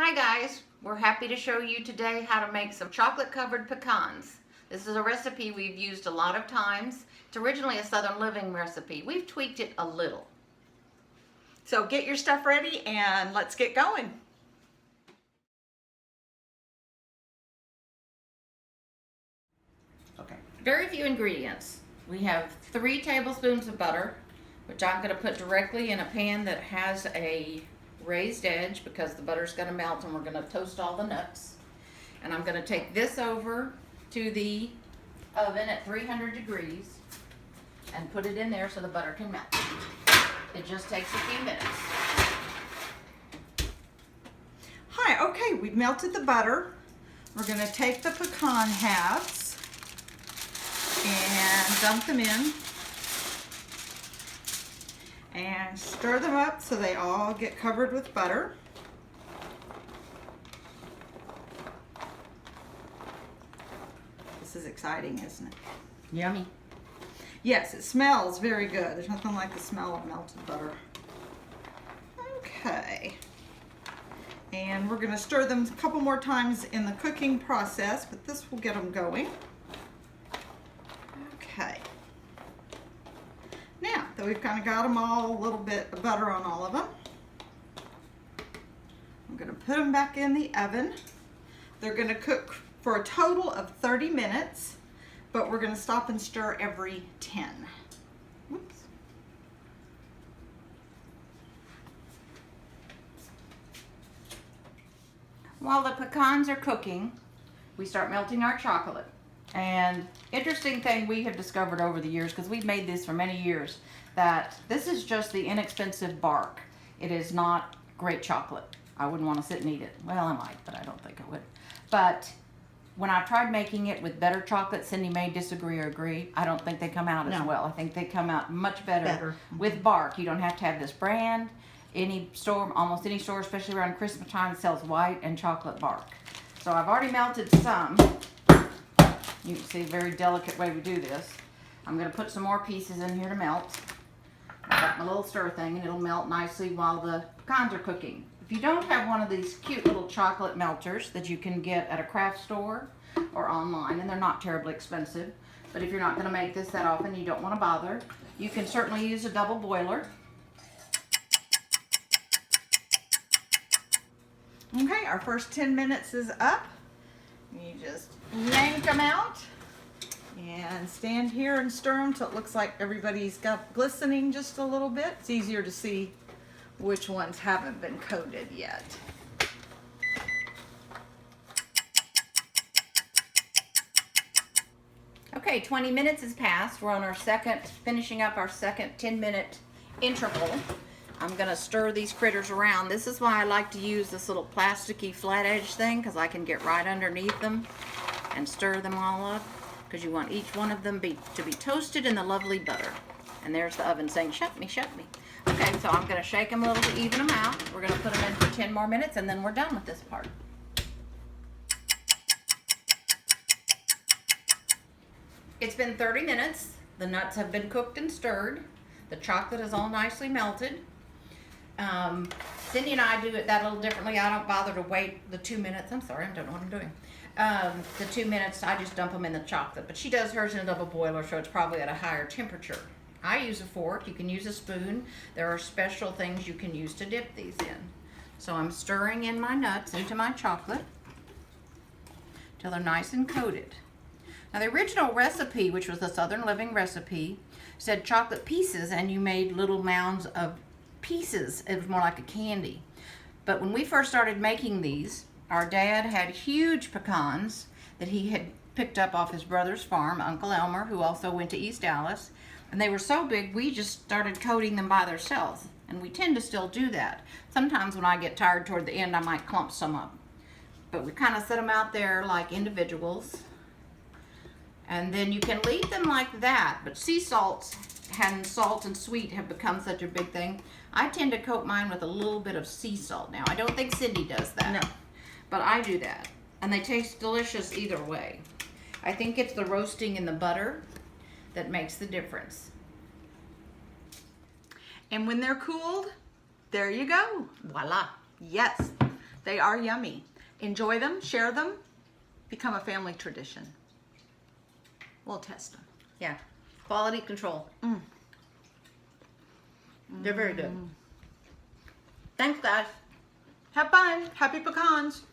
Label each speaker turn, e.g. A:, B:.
A: Hi guys, we're happy to show you today how to make some chocolate covered pecans. This is a recipe we've used a lot of times. It's originally a Southern Living recipe. We've tweaked it a little.
B: So get your stuff ready and let's get going.
A: Okay, very few ingredients. We have 3 tablespoons of butter, which I'm going to put directly in a pan that has a raised edge because the butter's going to melt and we're going to toast all the nuts. And I'm going to take this over to the oven at 300 degrees and put it in there so the butter can melt. It just takes a few minutes.
B: Hi, okay, we've melted the butter. We're going to take the pecan halves and dump them in and stir them up so they all get covered with butter. This is exciting, isn't it?
A: Yummy.
B: Yes, it smells very good. There's nothing like the smell of melted butter. Okay. And we're going to stir them a couple more times in the cooking process, but this will get them going. Okay. Now that we've kind of got them all, a little bit of butter on all of them, I'm going to put them back in the oven. They're going to cook for a total of 30 minutes, but we're going to stop and stir every 10. Oops.
A: While the pecans are cooking, we start melting our chocolate. And interesting thing we have discovered over the years, because we've made this for many years, that this is just the inexpensive bark. It is not great chocolate. I wouldn't want to sit and eat it. Well, I might, but I don't think I would. But when I've tried making it with better chocolate, Cindy may disagree or agree. I don't think they come out as well. I think they come out much better with bark. You don't have to have this brand. Any store, almost any store, especially around Christmas time, sells white and chocolate bark. So I've already melted some. You can see a very delicate way we do this. I'm going to put some more pieces in here to melt. I've got my little stir thing and it'll melt nicely while the pecans are cooking. If you don't have one of these cute little chocolate melters that you can get at a craft store or online, and they're not terribly expensive, but if you're not going to make this that often, you don't want to bother, you can certainly use a double boiler.
B: Okay, our first 10 minutes is up. You just yank them out and stand here and stir them till it looks like everybody's got glistening just a little bit. It's easier to see which ones haven't been coated yet.
A: Okay, 20 minutes has passed. We're on our finishing up our second 10-minute interval. I'm gonna stir these critters around. This is why I like to use this little plasticky flat edge thing, because I can get right underneath them and stir them all up, because you want each one of them to be toasted in the lovely butter. And there's the oven saying, shut me, shut me. Okay, so I'm gonna shake them a little to even them out. We're gonna put them in for 10 more minutes and then we're done with this part. It's been 30 minutes. The nuts have been cooked and stirred. The chocolate is all nicely melted. Cindy and I do it that a little differently. I don't bother to wait the 2 minutes. I'm sorry, I don't know what I'm doing. The 2 minutes, I just dump them in the chocolate. But she does hers in a double boiler, so it's probably at a higher temperature. I use a fork. You can use a spoon. There are special things you can use to dip these in. So I'm stirring in my nuts into my chocolate till they're nice and coated. Now the original recipe, which was the Southern Living recipe, said chocolate pieces, and you made little mounds of pieces. It was more like a candy. But when we first started making these, our dad had huge pecans that he had picked up off his brother's farm, Uncle Elmer, who also went to East Dallas. And they were so big, we just started coating them by themselves. And we tend to still do that. Sometimes when I get tired toward the end, I might clump some up. But we kind of set them out there like individuals. And then you can leave them like that. But sea salts and salt and sweet have become such a big thing. I tend to coat mine with a little bit of sea salt now. I don't think Cindy does that.
B: No.
A: But I do that. And they taste delicious either way. I think it's the roasting in the butter that makes the difference.
B: And when they're cooled, there you go.
A: Voila.
B: Yes. They are yummy. Enjoy them, share them, become a family tradition. We'll test them.
A: Yeah. Quality control. They're very good. Thanks, guys.
B: Have fun. Happy pecans.